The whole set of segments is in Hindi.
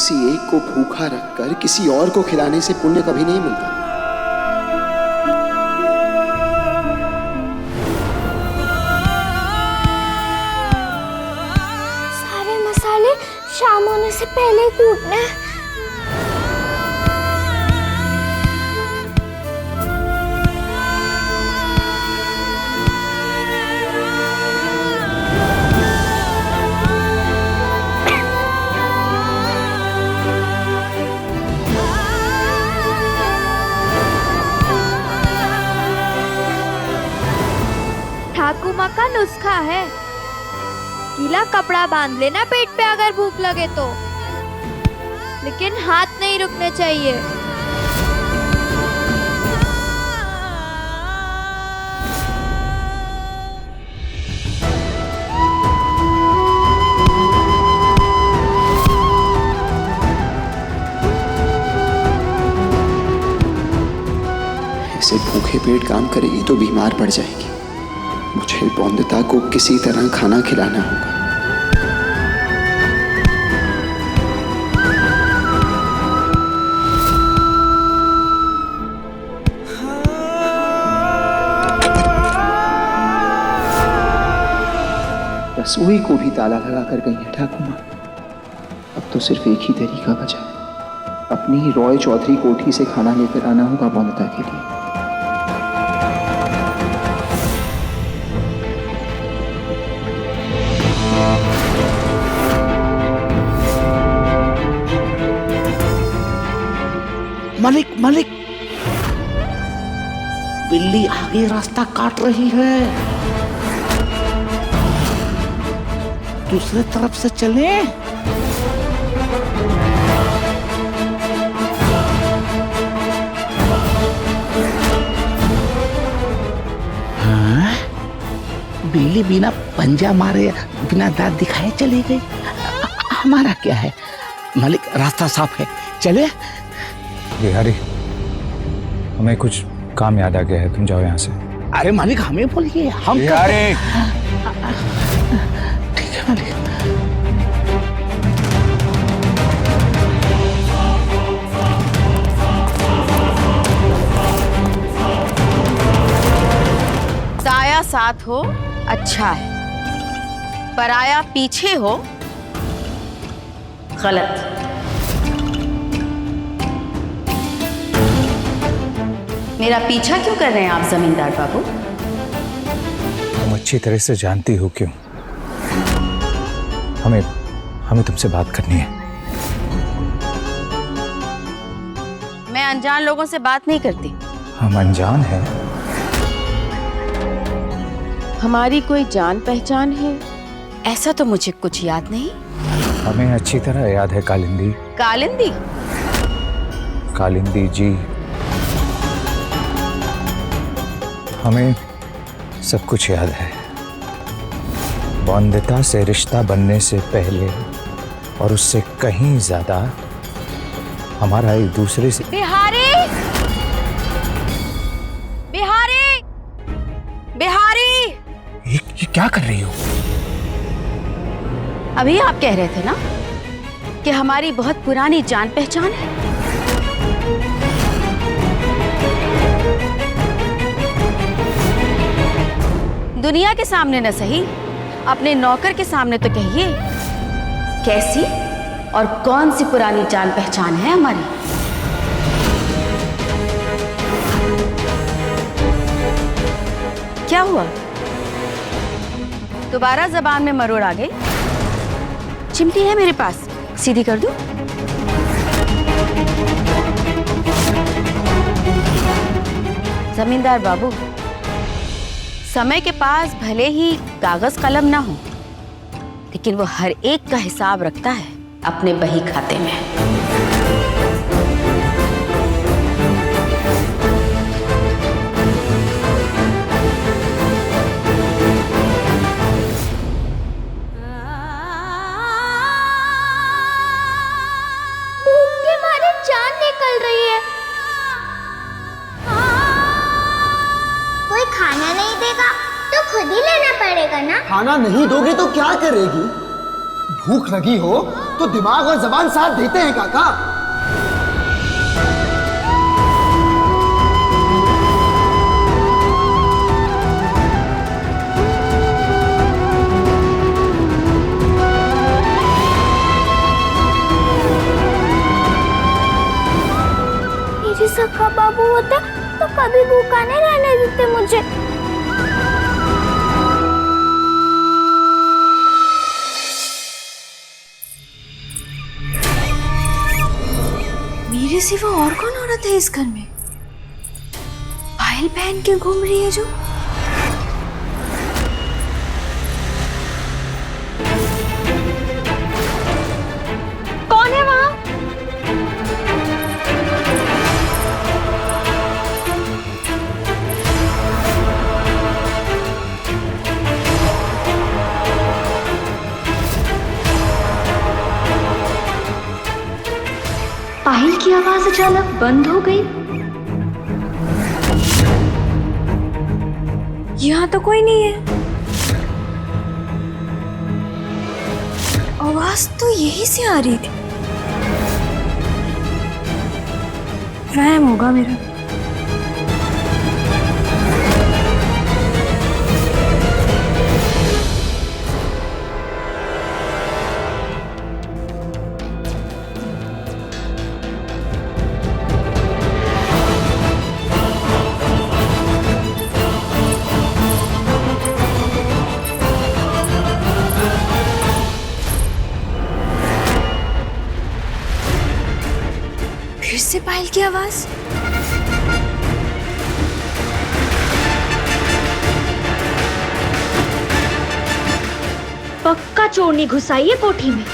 किसी एक को भूखा रखकर किसी और को खिलाने से पुण्य कभी नहीं मिलता। सारे मसाले शाम होने से पहले कूटने हैं। ठाकुमा का नुस्खा है, गीला कपड़ा बांध लेना पेट पे अगर भूख लगे तो, लेकिन हाथ नहीं रुकने चाहिए। ऐसे भूखे पेट काम करेगी तो बीमार पड़ जाएगी। मुझे बौंदता को किसी तरह खाना खिलाना होगा। रसोई को भी ताला लगा कर गई है ठाकुमा। अब तो सिर्फ एक ही तरीका बचा है, अपनी ही रॉय चौधरी कोठी से खाना लेकर आना होगा बौंदता के लिए। मालिक मालिक, बिल्ली आगे रास्ता काट रही है, दूसरे तरफ से चले। हाँ, बिल्ली बिना पंजा मारे बिना दांत दिखाए चली गई। हमारा क्या है मालिक, रास्ता साफ है, चले। बिहारी, हमें कुछ काम याद आ गया है, तुम जाओ यहाँ से। अरे मालिक हमें बोलिए, हम बिहारी। ठीक है मालिक। साया साथ हो अच्छा है, पराया पीछे हो गलत। मेरा पीछा क्यों कर रहे हैं आप जमींदार बाबू? तुम अच्छी तरह से जानती हो क्यों। हमें तुमसे बात करनी है। मैं अनजान लोगों से बात नहीं करती। हम अनजान हैं। हमारी कोई जान पहचान है ऐसा तो मुझे कुछ याद नहीं। हमें अच्छी तरह याद है कालिंदी। कालिंदी? कालिंदी जी, हमें सब कुछ याद है। बौंदता से रिश्ता बनने से पहले और उससे कहीं ज्यादा हमारा एक दूसरे से। बिहारी! बिहारी! बिहारी! ये क्या कर रही हो? अभी आप कह रहे थे ना कि हमारी बहुत पुरानी जान पहचान है। दुनिया के सामने न सही, अपने नौकर के सामने तो कहिए, कैसी और कौन सी पुरानी जान पहचान है हमारी? क्या हुआ? दोबारा जबान में मरोड़ आ गई? चिमटी है मेरे पास, सीधी कर दूं? जमींदार बाबू, समय के पास भले ही कागज कलम ना हो, लेकिन वो हर एक का हिसाब रखता है अपने बही खाते में। भूख के मारे जान निकल रही है। कोई खाना नहीं देगा तो खुद ही लेना पड़ेगा ना। खाना नहीं दोगे तो क्या करेगी? भूख लगी हो तो दिमाग और जबान साथ देते हैं काका। मेरे सखा बाबू होते तो कभी भूखा नहीं रहने देते मुझे। मेरे सिवा और कौन औरत है इस घर में? पायल पहन के घूम रही है जो। कौन है वहां? पायल की आवाज अचानक बंद हो गई। यहाँ तो कोई नहीं है। आवाज तो यहीं से आ रही थी। वहम होगा मेरा। फिर से पायल की आवाज। पक्का चोरनी घुसाई है कोठी में।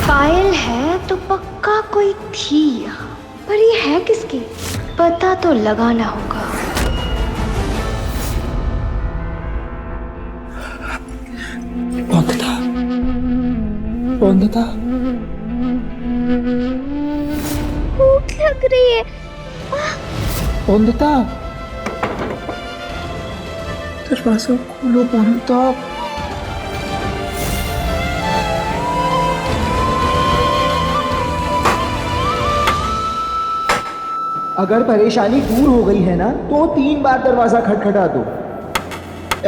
पायल है तो पक्का कोई थी यहाँ, पर ये है किसकी? पता तो लगाना होगा। बंदता, बंदता, भूख लग रही है। बंदता, दरवाजा खोलो बंदता। अगर परेशानी दूर हो गई है ना तो 3 बार दरवाजा खटखटा दो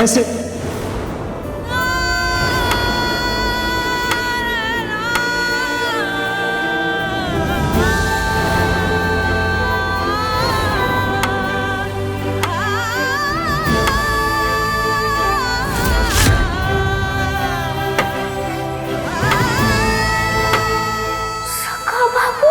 ऐसे। सखा बाबू,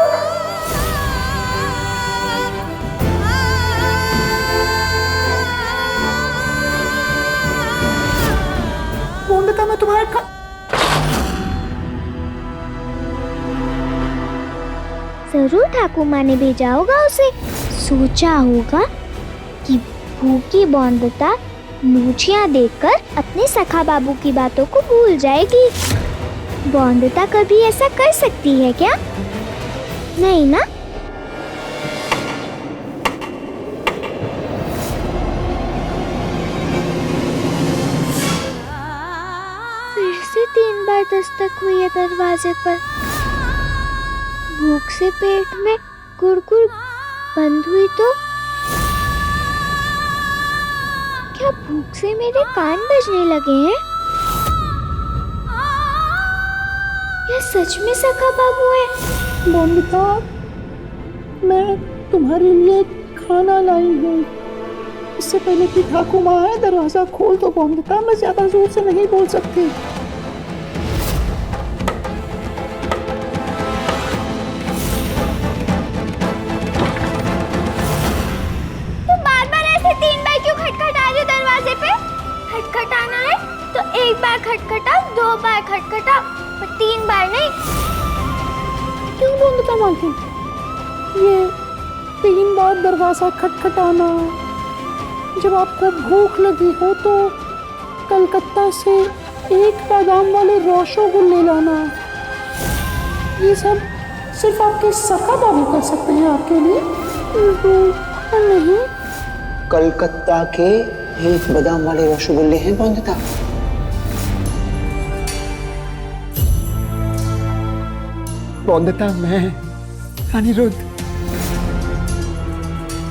बंदता, मैं तुम्हारा जरूर ठाकुर माँ ने भेजा होगा उसे। सोचा होगा कि भूखी बंदता लूचियां देखकर अपने सखा बाबू की बातों को भूल जाएगी। बंदता कभी ऐसा कर सकती है क्या? नहीं ना। फिर से 3 बार दस्तक हुई है दरवाजे पर। भूख से पेट में गुड़गुड़ बंद हुई तो क्या भूख से मेरे कान बजने लगे हैं? या सच में सखा बाबू है। बोंदता, मैं तुम्हारे लिए खाना लाई हूँ। इससे पहले कि ठाकुर माँ आए, दरवाजा खोल दो बोंदता, मैं ज्यादा जोर से नहीं बोल सकती। तो बार बार ऐसे 3 बार क्यों खटखटा रहे हो दरवाजे पे? खटखटाना है तो 1 बार खटखटाओ, 2 बार खटखटाओ, पर 3 बार नहीं। क्यों बोंदता मालकिन? ये 3 बार दरवाजा खटखटाना, जब आपको भूख लगी हो तो कलकत्ता से 1 बादाम वाले रसगुल्ले लाना, ये सब सिर्फ आपके सखा बाबू कर सकते हैं आपके लिए। नहीं, कलकत्ता के 1 बादाम वाले रसगुल्ले हैं बोंदता। बोंदता, मैं अनिरुद्ध,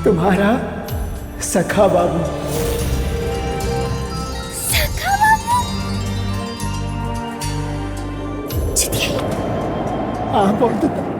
तुम्हारा सखा बाबू। सखा बाबू? हाँ बोंदता।